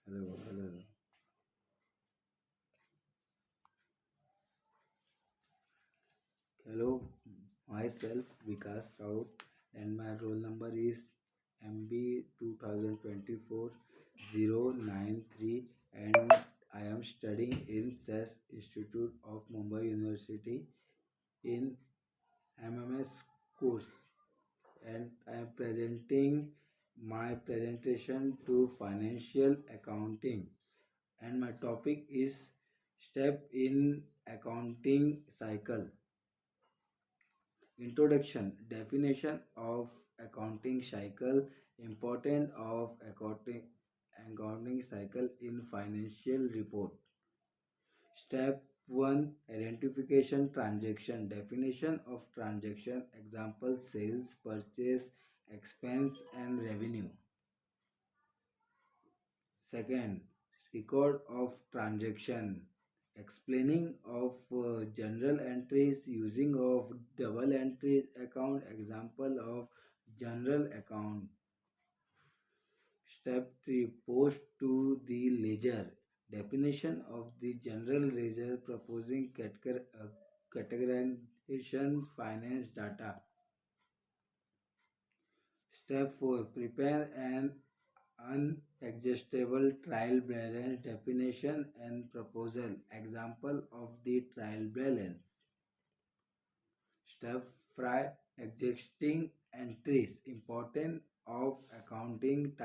Hello, hello. Hello, myself Vikas Raut and my roll number is MB 2024 093 and I am studying in SES Institute of Mumbai University in MMS course and I am presenting my presentation to financial accounting and my topic is step in accounting cycle. Introduction. Definition of accounting cycle. Important of accounting cycle in financial report. Step 1. Identification transaction. Definition of transaction. Example: sales, purchase, expense and revenue. Second, record of transaction. Explaining of general entries, using of double entry account. Example of general account. Step 3. Post to the ledger. Definition of the general ledger, proposing categorization finance data. Step 4. Prepare an unadjustable trial balance. Definition and proposal. Example of the trial balance. Step 5. Existing entries. Important of accounting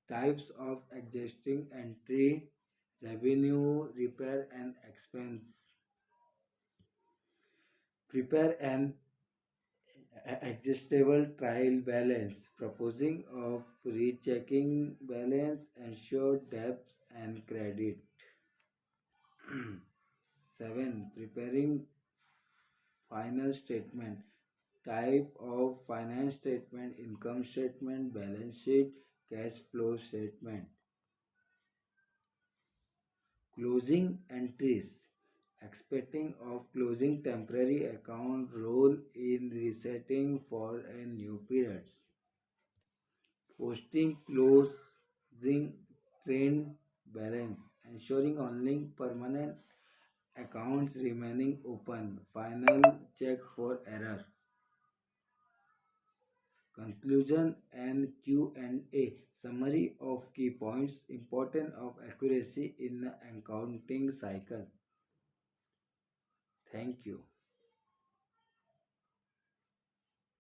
types of existing entry: revenue, repair and expense. Prepare an adjustable trial balance, proposing of rechecking balance, ensure debts and credit. 7. Preparing final statement. Type of finance statement: income statement, balance sheet, cash flow statement. Closing entries. Expecting of closing temporary account, role in resetting for a new periods. Posting closing trend balance, ensuring only permanent accounts remaining open. Final check for error. Conclusion and Q&A. Summary of key points. Importance of accuracy in the accounting cycle. Thank you.